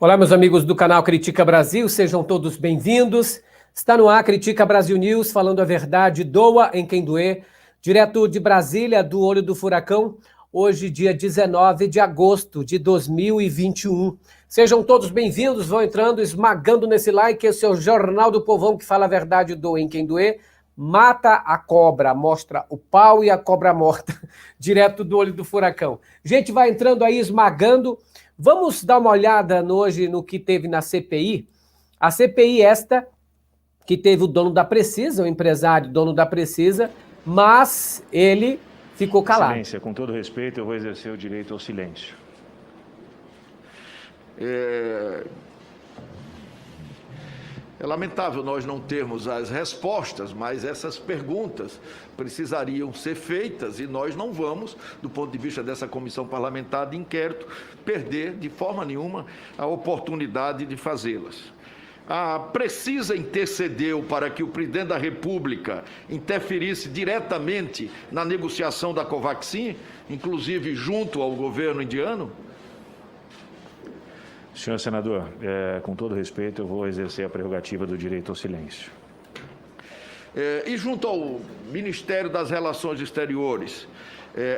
Olá, meus amigos do canal Critica Brasil, sejam todos bem-vindos. Está no ar Critica Brasil News, falando a verdade, doa em quem doer. Direto de Brasília, do Olho do Furacão, hoje, dia 19 de agosto de 2021. Sejam todos bem-vindos, vão entrando, esmagando nesse like. Esse é o Jornal do Povão que fala a verdade, doa em quem doer. Mata a cobra, mostra o pau e a cobra morta, direto do Olho do Furacão. Gente, vai entrando aí, esmagando. Vamos dar uma olhada hoje no que teve na CPI. A CPI esta, que teve o dono da Precisa, o empresário dono da Precisa, mas ele ficou calado. Silêncio, com todo respeito, eu vou exercer o direito ao silêncio. É lamentável nós não termos as respostas, mas essas perguntas precisariam ser feitas e nós não vamos, do ponto de vista dessa comissão parlamentar de inquérito, perder de forma nenhuma a oportunidade de fazê-las. A Precisa intercedeu para que o presidente da República interferisse diretamente na negociação da Covaxin, inclusive junto ao governo indiano? Senhor senador, com todo respeito, eu vou exercer a prerrogativa do direito ao silêncio. E junto ao Ministério das Relações Exteriores,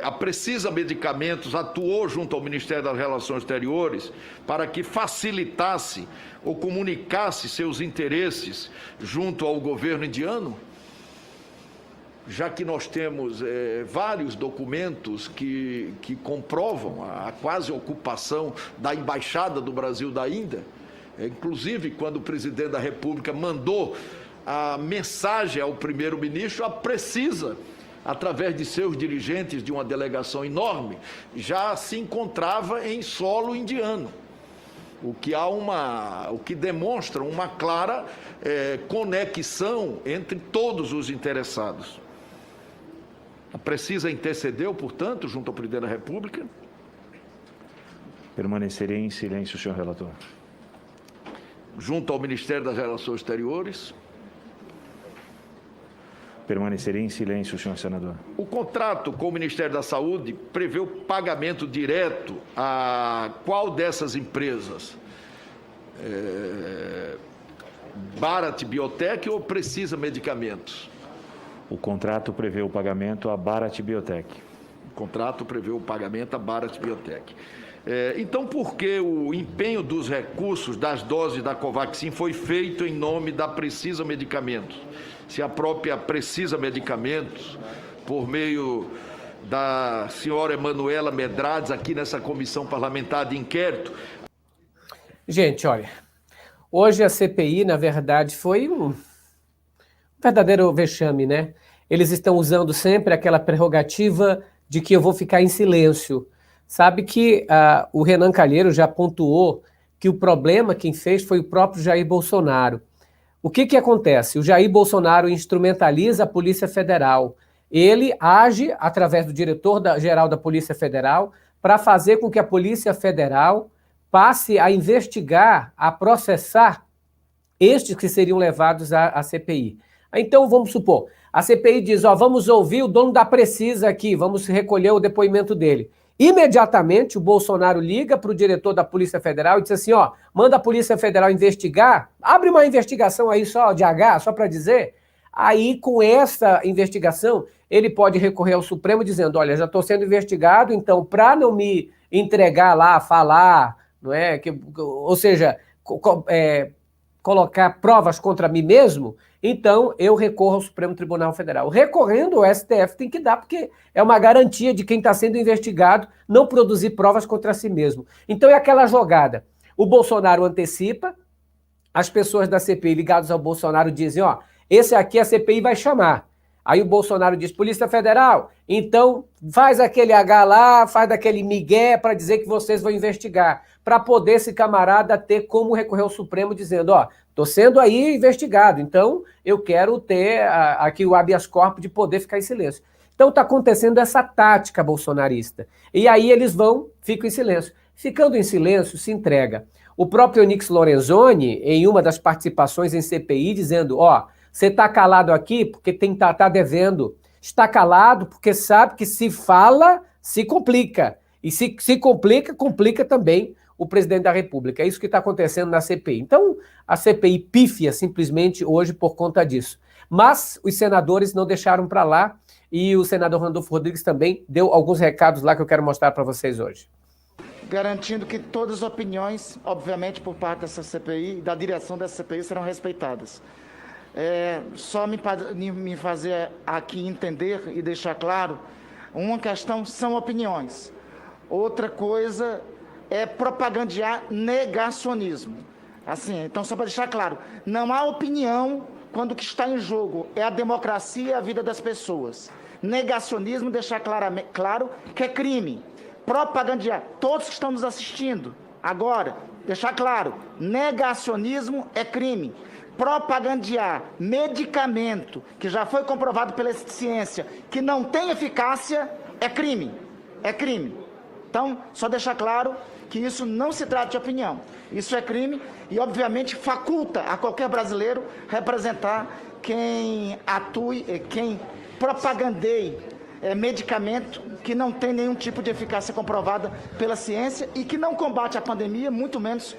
a Precisa Medicamentos atuou junto ao Ministério das Relações Exteriores para que facilitasse ou comunicasse seus interesses junto ao governo indiano? Já que nós temos vários documentos que comprovam a quase ocupação da Embaixada do Brasil da Índia, inclusive quando o presidente da República mandou a mensagem ao primeiro-ministro, a Precisa, através de seus dirigentes de uma delegação enorme, já se encontrava em solo indiano, o que demonstra uma clara conexão entre todos os interessados. A Precisa intercedeu, portanto, junto ao presidente da República? Permanecerei em silêncio, senhor relator. Junto ao Ministério das Relações Exteriores? Permanecerei em silêncio, senhor senador. O contrato com o Ministério da Saúde prevê o pagamento direto a qual dessas empresas? Bharat Biotech ou Precisa Medicamentos? O contrato prevê o pagamento à Bharat Biotech. O contrato prevê o pagamento à Bharat Biotech. Então, por que o empenho dos recursos das doses da Covaxin foi feito em nome da Precisa Medicamentos? Se a própria Precisa Medicamentos, por meio da senhora Emanuela Medrades, aqui nessa comissão parlamentar de inquérito... Gente, olha, hoje a CPI, na verdade, foi um verdadeiro vexame, né? Eles estão usando sempre aquela prerrogativa de que eu vou ficar em silêncio. Sabe que o Renan Calheiro já pontuou que o problema quem fez foi o próprio Jair Bolsonaro. O que acontece? O Jair Bolsonaro instrumentaliza a Polícia Federal. Ele age através do diretor-geral da Polícia Federal para fazer com que a Polícia Federal passe a investigar, a processar estes que seriam levados à CPI. Então, vamos supor, a CPI diz, vamos ouvir o dono da Precisa aqui, vamos recolher o depoimento dele. Imediatamente, o Bolsonaro liga para o diretor da Polícia Federal e diz assim, manda a Polícia Federal investigar, abre uma investigação aí só de H, só para dizer. Aí, com essa investigação, ele pode recorrer ao Supremo dizendo, olha, já estou sendo investigado, então, para não me entregar lá, falar, não é? Ou seja, colocar provas contra mim mesmo, então eu recorro ao Supremo Tribunal Federal. Recorrendo, o STF tem que dar, porque é uma garantia de quem está sendo investigado não produzir provas contra si mesmo. Então é aquela jogada. O Bolsonaro antecipa, as pessoas da CPI ligadas ao Bolsonaro dizem, esse aqui a CPI vai chamar. Aí o Bolsonaro diz, Polícia Federal, então faz aquele H lá, faz daquele migué para dizer que vocês vão investigar, para poder esse camarada ter como recorrer ao Supremo dizendo, estou sendo aí investigado, então eu quero ter aqui o habeas corpus de poder ficar em silêncio. Então está acontecendo essa tática bolsonarista. E aí eles ficam em silêncio. Ficando em silêncio, se entrega. O próprio Onyx Lorenzoni, em uma das participações em CPI, dizendo, você está calado aqui porque tá devendo. Está calado porque sabe que se fala, se complica. E se complica, complica também o presidente da República. É isso que está acontecendo na CPI. Então, a CPI pífia simplesmente hoje por conta disso. Mas os senadores não deixaram para lá e o senador Randolfo Rodrigues também deu alguns recados lá que eu quero mostrar para vocês hoje. Garantindo que todas as opiniões, obviamente, por parte dessa CPI e da direção dessa CPI serão respeitadas. Só me fazer aqui entender e deixar claro, uma questão são opiniões, outra coisa é propagandear negacionismo. Assim, então, só para deixar claro, não há opinião quando o que está em jogo é a democracia e a vida das pessoas. Negacionismo, deixar claro que é crime. Propagandear, todos que estão nos assistindo, agora, deixar claro, negacionismo é crime. Propagandear medicamento que já foi comprovado pela ciência que não tem eficácia é crime. É crime. Então, só deixar claro que isso não se trata de opinião. Isso é crime e, obviamente, faculta a qualquer brasileiro representar quem atue, quem propagandeie medicamento que não tem nenhum tipo de eficácia comprovada pela ciência e que não combate a pandemia, muito menos...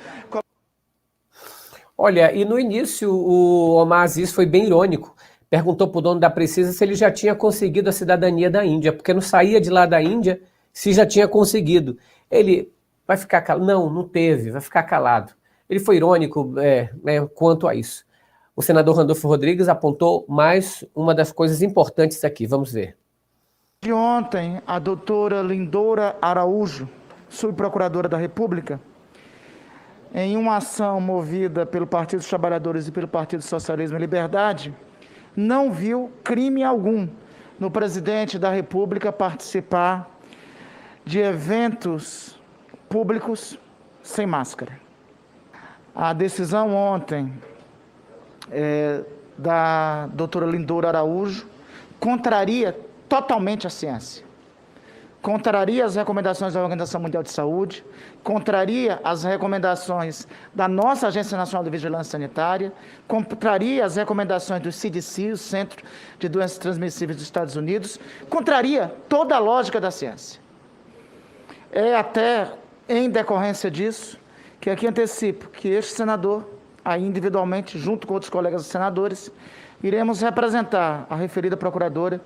Olha, e no início o Omar Aziz foi bem irônico. Perguntou para o dono da Precisa se ele já tinha conseguido a cidadania da Índia, porque não saía de lá da Índia se já tinha conseguido. Ele vai ficar calado? Não teve, vai ficar calado. Ele foi irônico quanto a isso. O senador Randolfo Rodrigues apontou mais uma das coisas importantes aqui, vamos ver. De ontem, a doutora Lindora Araújo, subprocuradora da República, em uma ação movida pelo Partido dos Trabalhadores e pelo Partido Socialismo e Liberdade, não viu crime algum no presidente da República participar de eventos públicos sem máscara. A decisão ontem da doutora Lindora Araújo contraria totalmente a ciência, contraria as recomendações da Organização Mundial de Saúde, contraria as recomendações da nossa Agência Nacional de Vigilância Sanitária, contraria as recomendações do CDC, o Centro de Doenças Transmissíveis dos Estados Unidos, contraria toda a lógica da ciência. É até em decorrência disso que aqui antecipo que este senador, aí individualmente, junto com outros colegas senadores, iremos representar a referida procuradora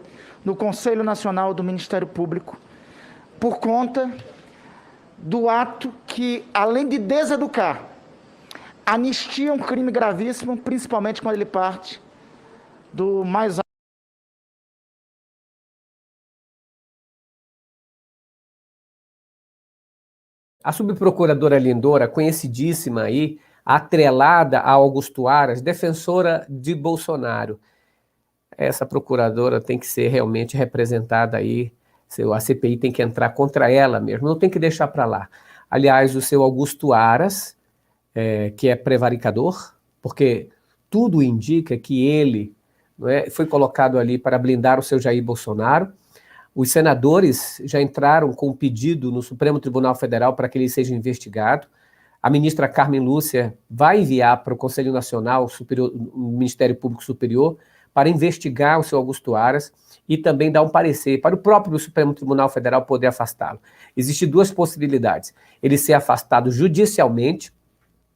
no Conselho Nacional do Ministério Público, por conta do ato que, além de deseducar, anistia um crime gravíssimo, principalmente quando ele parte do mais alto. A subprocuradora Lindora, conhecidíssima aí, atrelada a Augusto Aras, defensora de Bolsonaro. Essa procuradora tem que ser realmente representada aí, a CPI tem que entrar contra ela mesmo, não tem que deixar para lá. Aliás, o seu Augusto Aras, que é prevaricador, porque tudo indica que ele foi colocado ali para blindar o seu Jair Bolsonaro. Os senadores já entraram com um pedido no Supremo Tribunal Federal para que ele seja investigado. A ministra Carmen Lúcia vai enviar para o Conselho Nacional Superior, o Ministério Público Superior, para investigar o seu Augusto Aras e também dar um parecer para o próprio Supremo Tribunal Federal poder afastá-lo. Existem duas possibilidades: ele ser afastado judicialmente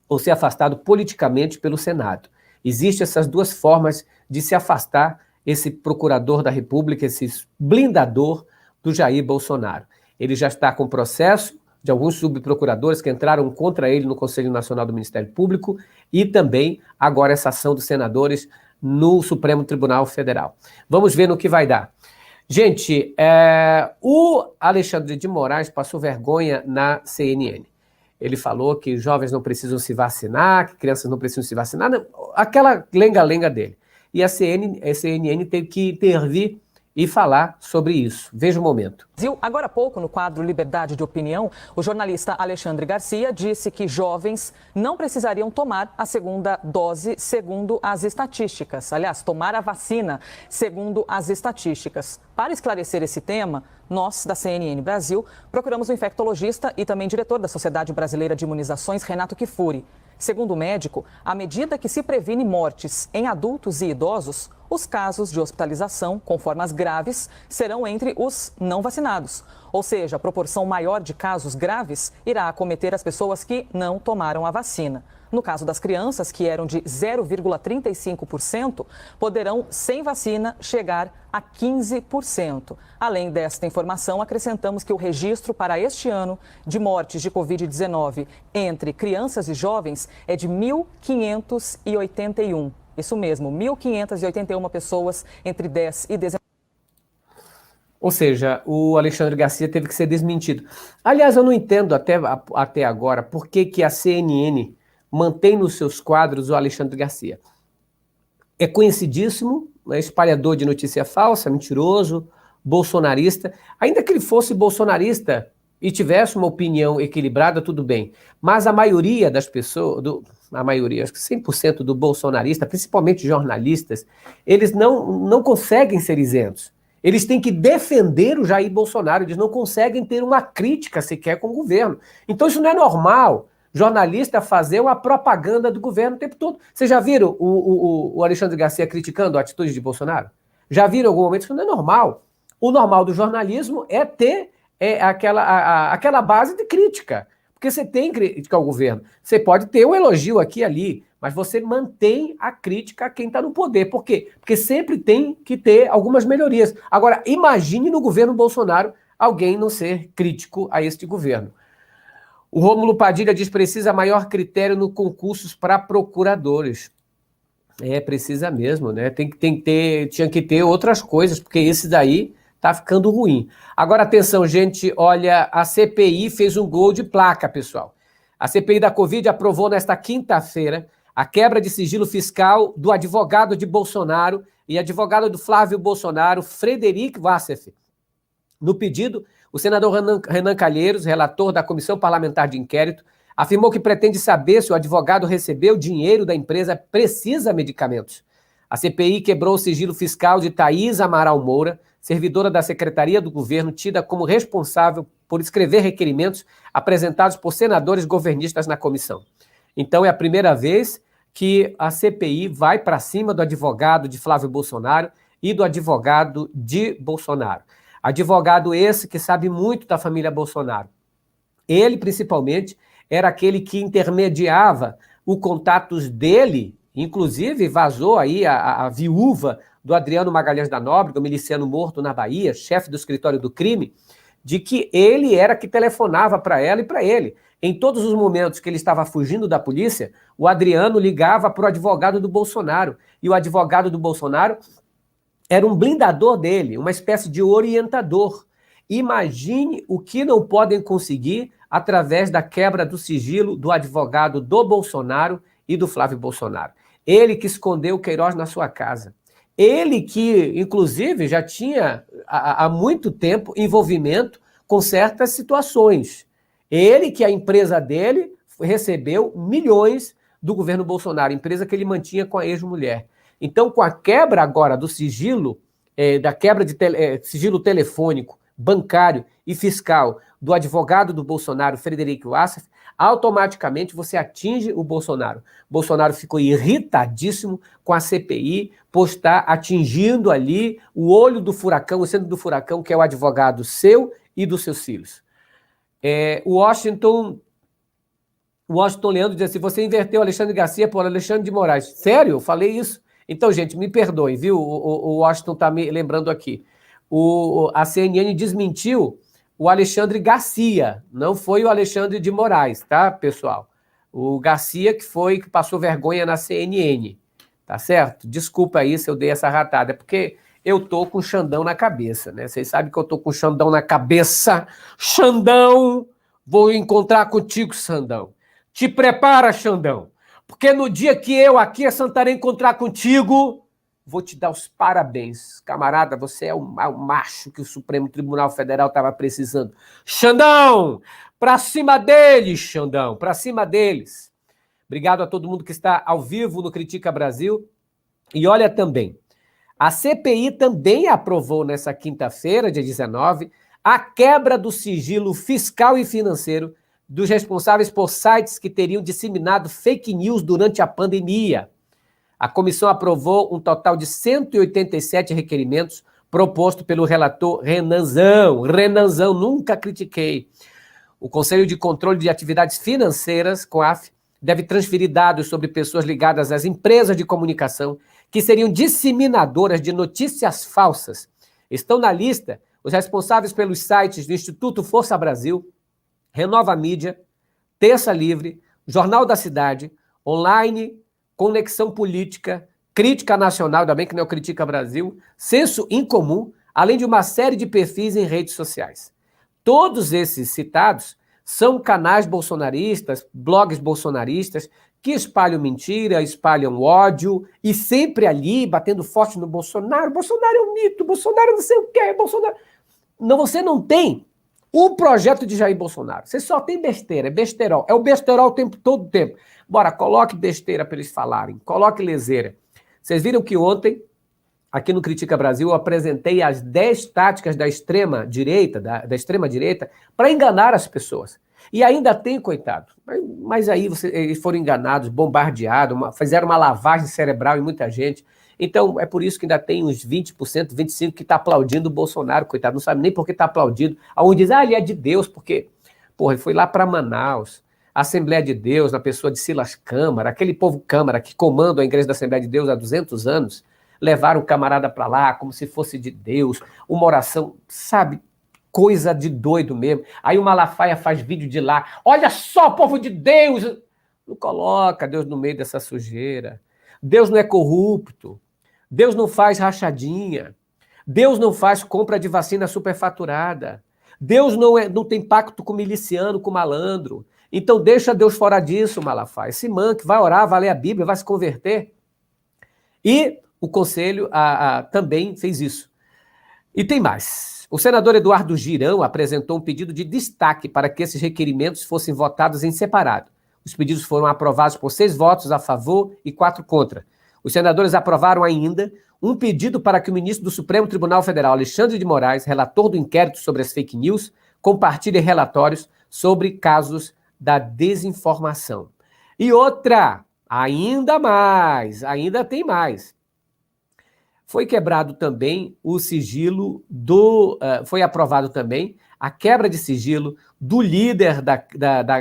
ou ser afastado politicamente pelo Senado. Existem essas duas formas de se afastar esse procurador da República, esse blindador do Jair Bolsonaro. Ele já está com processo de alguns subprocuradores que entraram contra ele no Conselho Nacional do Ministério Público e também agora essa ação dos senadores no Supremo Tribunal Federal. Vamos ver no que vai dar. Gente, o Alexandre de Moraes passou vergonha na CNN. Ele falou que jovens não precisam se vacinar, que crianças não precisam se vacinar, aquela lenga-lenga dele. E a CNN teve que intervir e falar sobre isso. Veja o momento. Agora há pouco, no quadro Liberdade de Opinião, o jornalista Alexandre Garcia disse que jovens não precisariam tomar a segunda dose segundo as estatísticas. Aliás, tomar a vacina segundo as estatísticas. Para esclarecer esse tema, nós, da CNN Brasil, procuramos o infectologista e também diretor da Sociedade Brasileira de Imunizações, Renato Kifuri. Segundo o médico, à medida que se previne mortes em adultos e idosos, os casos de hospitalização com formas graves serão entre os não vacinados. Ou seja, a proporção maior de casos graves irá acometer as pessoas que não tomaram a vacina. No caso das crianças, que eram de 0,35%, poderão, sem vacina, chegar a 15%. Além desta informação, acrescentamos que o registro para este ano de mortes de Covid-19 entre crianças e jovens é de 1.581. Isso mesmo, 1.581 pessoas entre 10 e 19. Ou seja, o Alexandre Garcia teve que ser desmentido. Aliás, eu não entendo até agora por que a CNN mantém nos seus quadros o Alexandre Garcia. É conhecidíssimo, né, espalhador de notícia falsa, mentiroso, bolsonarista. Ainda que ele fosse bolsonarista e tivesse uma opinião equilibrada, tudo bem. Mas a maioria das pessoas, acho que 100% do bolsonarista, principalmente jornalistas, eles não conseguem ser isentos. Eles têm que defender o Jair Bolsonaro, eles não conseguem ter uma crítica sequer com o governo. Então isso não é normal. Jornalista fazer uma propaganda do governo o tempo todo. Vocês já viram o Alexandre Garcia criticando a atitude de Bolsonaro? Já viram em algum momento? Isso não é normal. O normal do jornalismo é ter aquela base de crítica. Porque você tem que criticar o governo. Você pode ter um elogio aqui e ali, mas você mantém a crítica a quem está no poder. Por quê? Porque sempre tem que ter algumas melhorias. Agora, imagine no governo Bolsonaro alguém não ser crítico a este governo. O Rômulo Padilha diz que precisa maior critério no concursos para procuradores. Precisa mesmo, né? Tinha que ter outras coisas, porque esse daí tá ficando ruim. Agora, atenção, gente, olha, a CPI fez um gol de placa, pessoal. A CPI da Covid aprovou nesta quinta-feira a quebra de sigilo fiscal do advogado de Bolsonaro e advogado do Flávio Bolsonaro, Frederic Wassef. No pedido, o senador Renan Calheiros, relator da Comissão Parlamentar de Inquérito, afirmou que pretende saber se o advogado recebeu dinheiro da empresa Precisa Medicamentos. A CPI quebrou o sigilo fiscal de Thaís Amaral Moura, servidora da Secretaria do Governo, tida como responsável por escrever requerimentos apresentados por senadores governistas na comissão. Então é a primeira vez que a CPI vai para cima do advogado de Flávio Bolsonaro e do advogado de Bolsonaro. Advogado esse que sabe muito da família Bolsonaro. Ele, principalmente, era aquele que intermediava os contatos dele, inclusive vazou aí a viúva do Adriano Magalhães da Nóbrega, o miliciano morto na Bahia, chefe do escritório do crime, de que ele era que telefonava para ela e para ele. Em todos os momentos que ele estava fugindo da polícia, o Adriano ligava para o advogado do Bolsonaro, e o advogado do Bolsonaro era um blindador dele, uma espécie de orientador. Imagine o que não podem conseguir através da quebra do sigilo do advogado do Bolsonaro e do Flávio Bolsonaro. Ele que escondeu o Queiroz na sua casa. Ele que, inclusive, já tinha há muito tempo envolvimento com certas situações. Ele que a empresa dele recebeu milhões do governo Bolsonaro, empresa que ele mantinha com a ex-mulher. Então, com a quebra agora do sigilo, da quebra de sigilo telefônico, bancário e fiscal do advogado do Bolsonaro, Frederic Wassef, automaticamente você atinge o Bolsonaro. Bolsonaro ficou irritadíssimo com a CPI por estar atingindo ali o olho do furacão, o centro do furacão, que é o advogado seu e dos seus filhos. O Washington Leandro diz assim, você inverteu Alexandre Garcia por Alexandre de Moraes. Sério? Eu falei isso? Então, gente, me perdoem, viu? O Washington está me lembrando aqui. A CNN desmentiu o Alexandre Garcia, não foi o Alexandre de Moraes, tá, pessoal? O Garcia que passou vergonha na CNN, tá certo? Desculpa aí se eu dei essa ratada, porque eu tô com o Xandão na cabeça, né? Vocês sabem que eu tô com o Xandão na cabeça. Xandão, vou encontrar contigo, Xandão. Te prepara, Xandão. Porque no dia que eu aqui em Santarém encontrar contigo, vou te dar os parabéns. Camarada, você é o macho que o Supremo Tribunal Federal estava precisando. Xandão, pra cima deles, Xandão, pra cima deles. Obrigado a todo mundo que está ao vivo no Critica Brasil. E olha também, a CPI também aprovou nessa quinta-feira, dia 19, a quebra do sigilo fiscal e financeiro dos responsáveis por sites que teriam disseminado fake news durante a pandemia. A comissão aprovou um total de 187 requerimentos proposto pelo relator Renanzão. Renanzão, nunca critiquei. O Conselho de Controle de Atividades Financeiras, COAF, deve transferir dados sobre pessoas ligadas às empresas de comunicação que seriam disseminadoras de notícias falsas. Estão na lista os responsáveis pelos sites do Instituto Força Brasil, Renova Mídia, Terça Livre, Jornal da Cidade, Online, Conexão Política, Crítica Nacional, ainda bem que não é o Critica Brasil, Senso Incomum, além de uma série de perfis em redes sociais. Todos esses citados são canais bolsonaristas, blogs bolsonaristas, que espalham mentira, espalham ódio, e sempre ali, batendo forte no Bolsonaro. Bolsonaro é um mito, Bolsonaro não sei o que, Bolsonaro... Não, você não tem o projeto de Jair Bolsonaro. Você só tem besteira, é besterol. É o besterol o tempo, todo o tempo. Bora, coloque besteira para eles falarem, coloque leseira. Vocês viram que ontem, aqui no Critica Brasil, eu apresentei as 10 táticas da extrema-direita, da extrema-direita, para enganar as pessoas. E ainda tem, coitado. Mas aí eles foram enganados, bombardeados, fizeram uma lavagem cerebral em muita gente. Então, é por isso que ainda tem uns 20%, 25% que está aplaudindo o Bolsonaro, coitado. Não sabe nem por que está aplaudindo. Alguns dizem, ele é de Deus, porque, porra, ele foi lá para Manaus, a Assembleia de Deus, na pessoa de Silas Câmara, aquele povo Câmara que comanda a Igreja da Assembleia de Deus há 200 anos, levaram o camarada para lá como se fosse de Deus, uma oração, sabe, coisa de doido mesmo. Aí o Malafaia faz vídeo de lá, olha só, povo de Deus! Não coloca Deus no meio dessa sujeira. Deus não é corrupto. Deus não faz rachadinha. Deus não faz compra de vacina superfaturada. Deus não tem pacto com miliciano, com malandro. Então deixa Deus fora disso, Malafaia. Se manque, vai orar, vai ler a Bíblia, vai se converter. E o Conselho também fez isso. E tem mais. O senador Eduardo Girão apresentou um pedido de destaque para que esses requerimentos fossem votados em separado. Os pedidos foram aprovados por 6 votos a favor e 4 contra. Os senadores aprovaram ainda um pedido para que o ministro do Supremo Tribunal Federal, Alexandre de Moraes, relator do inquérito sobre as fake news, compartilhe relatórios sobre casos da desinformação. E outra, ainda tem mais. Foi quebrado também o sigilo foi aprovado também a quebra de sigilo do líder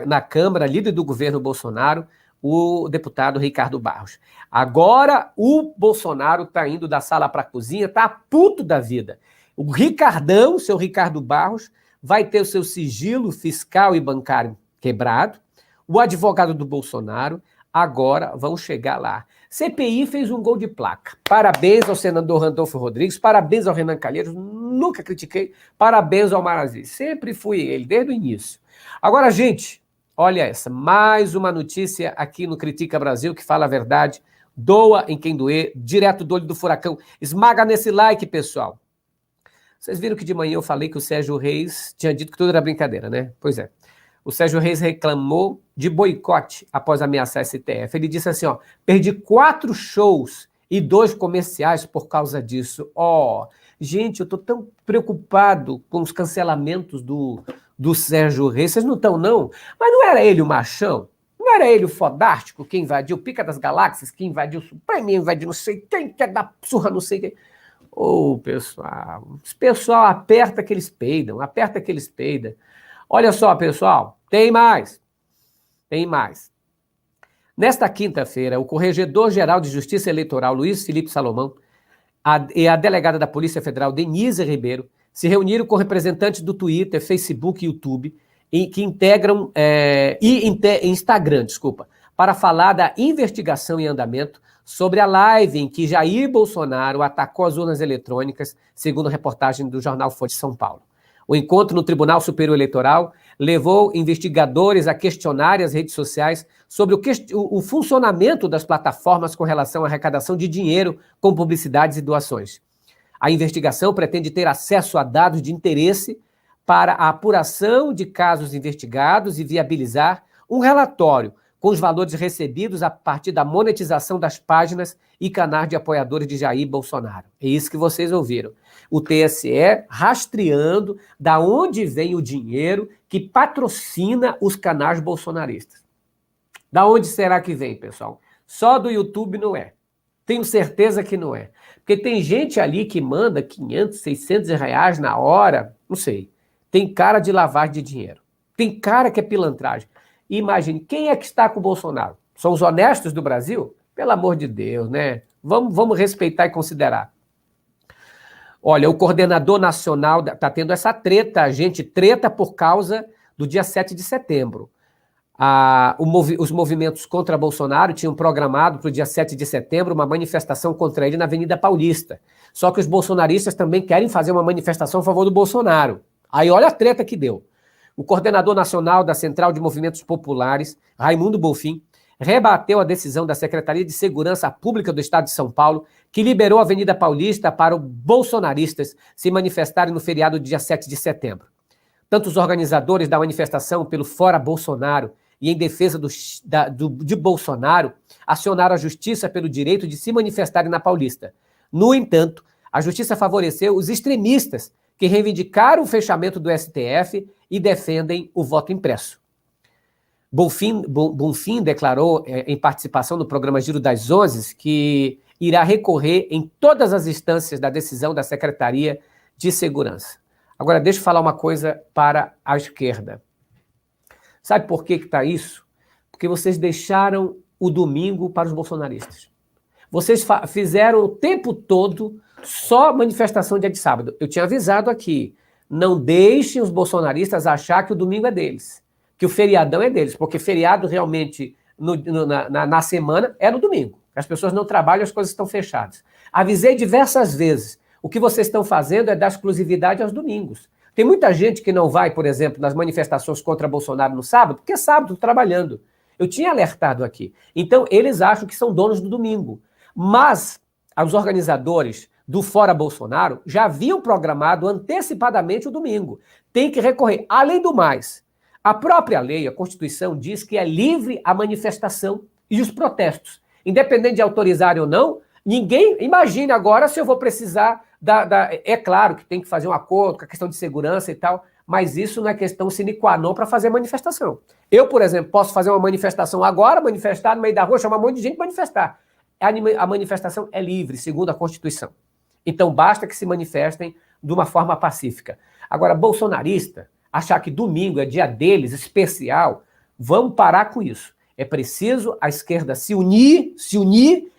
na Câmara, líder do governo Bolsonaro, o deputado Ricardo Barros. Agora o Bolsonaro está indo da sala para a cozinha, está puto da vida. O Ricardão, seu Ricardo Barros, vai ter o seu sigilo fiscal e bancário quebrado. O advogado do Bolsonaro agora vão chegar lá. CPI fez um gol de placa. Parabéns ao senador Randolfo Rodrigues, parabéns ao Renan Calheiros, nunca critiquei, parabéns ao Marazi, sempre fui ele, desde o início. Agora, gente, olha essa, mais uma notícia aqui no Critica Brasil, que fala a verdade, doa em quem doer, direto do olho do furacão. Esmaga nesse like, pessoal. Vocês viram que de manhã eu falei que o Sérgio Reis tinha dito que tudo era brincadeira, né? Pois é. O Sérgio Reis reclamou de boicote após ameaçar a STF. Ele disse assim, perdi 4 shows e 2 comerciais por causa disso. Gente, eu tô tão preocupado com os cancelamentos do Sérgio Reis. Vocês não estão, não? Mas não era ele o machão? Não era ele o fodástico que invadiu o Pica das Galáxias, que invadiu o Supremo, invadiu não sei quem, quer dar surra não sei quem. Pessoal, esse pessoal aperta que eles peidam, Olha só, pessoal, tem mais. Nesta quinta-feira, o Corregedor-Geral de Justiça Eleitoral, Luiz Felipe Salomão, e a delegada da Polícia Federal, Denise Ribeiro, se reuniram com representantes do Twitter, Facebook e YouTube, que integram Instagram, para falar da investigação em andamento sobre a live em que Jair Bolsonaro atacou as urnas eletrônicas, segundo reportagem do jornal Folha de São Paulo. O encontro no Tribunal Superior Eleitoral levou investigadores a questionar as redes sociais sobre o funcionamento das plataformas com relação à arrecadação de dinheiro com publicidades e doações. A investigação pretende ter acesso a dados de interesse para a apuração de casos investigados e viabilizar um relatório com os valores recebidos a partir da monetização das páginas e canais de apoiadores de Jair Bolsonaro. É isso que vocês ouviram. O TSE rastreando da onde vem o dinheiro que patrocina os canais bolsonaristas. Da onde será que vem, pessoal? Só do YouTube não é. Tenho certeza que não é. Porque tem gente ali que manda 500, 600 reais na hora, não sei. Tem cara de lavagem de dinheiro. Tem cara que é pilantragem. Imagine, quem é que está com o Bolsonaro? São os honestos do Brasil? Pelo amor de Deus, né? Vamos respeitar e considerar. Olha, o coordenador nacional está tendo essa treta, gente, treta por causa do dia 7 de setembro. Os movimentos contra Bolsonaro tinham programado para o dia 7 de setembro uma manifestação contra ele na Avenida Paulista. Só que os bolsonaristas também querem fazer uma manifestação a favor do Bolsonaro. Aí olha a treta que deu. O coordenador nacional da Central de Movimentos Populares, Raimundo Bonfim, rebateu a decisão da Secretaria de Segurança Pública do Estado de São Paulo, que liberou a Avenida Paulista para os bolsonaristas se manifestarem no feriado do dia 7 de setembro. Tanto os organizadores da manifestação pelo Fora Bolsonaro e em defesa de Bolsonaro acionaram a Justiça pelo direito de se manifestarem na Paulista. No entanto, a Justiça favoreceu os extremistas que reivindicaram o fechamento do STF e defendem o voto impresso. Bonfim declarou, em participação no programa Giro das 11, que irá recorrer em todas as instâncias da decisão da Secretaria de Segurança. Agora, deixa eu falar uma coisa para a esquerda. Sabe por que está isso? Porque vocês deixaram o domingo para os bolsonaristas. Vocês fizeram o tempo todo só manifestação dia de sábado. Eu tinha avisado aqui, não deixem os bolsonaristas achar que o domingo é deles, que o feriadão é deles, porque feriado realmente na semana é no domingo. As pessoas não trabalham, as coisas estão fechadas. Avisei diversas vezes. O que vocês estão fazendo é dar exclusividade aos domingos. Tem muita gente que não vai, por exemplo, nas manifestações contra Bolsonaro no sábado, porque é sábado, trabalhando. Eu tinha alertado aqui. Então, eles acham que são donos do domingo. Mas os organizadores do Fora Bolsonaro já haviam programado antecipadamente o domingo. Tem que recorrer. Além do mais, a própria lei, a Constituição, diz que é livre a manifestação e os protestos. Independente de autorizarem ou não, ninguém... Imagine agora se eu vou precisar É claro que tem que fazer um acordo com a questão de segurança e tal, mas isso não é questão sine qua non para fazer manifestação. Eu, por exemplo, posso fazer uma manifestação agora, manifestar no meio da rua, chamar um monte de gente para manifestar. A manifestação é livre, segundo a Constituição. Então, basta que se manifestem de uma forma pacífica. Agora, bolsonarista, achar que domingo é dia deles, especial, vamos parar com isso. É preciso a esquerda se unir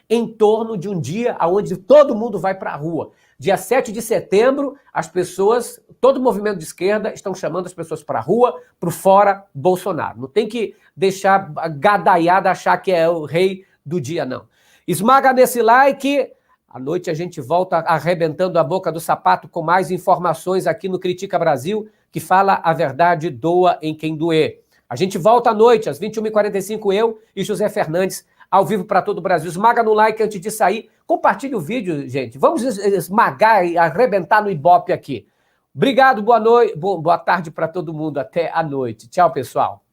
em torno de um dia onde todo mundo vai para a rua. Dia 7 de setembro, as pessoas, todo o movimento de esquerda estão chamando as pessoas para a rua, para o Fora Bolsonaro. Não tem que deixar a gadaiada achar que é o rei do dia, não. Esmaga nesse like. À noite a gente volta arrebentando a boca do sapato com mais informações aqui no Critica Brasil, que fala a verdade, doa em quem doer. A gente volta à noite, às 21h45, eu e José Fernandes, ao vivo para todo o Brasil. Esmaga no like antes de sair. Compartilhe o vídeo, gente. Vamos esmagar e arrebentar no Ibope aqui. Obrigado, boa noite, boa tarde para todo mundo. Até a noite. Tchau, pessoal.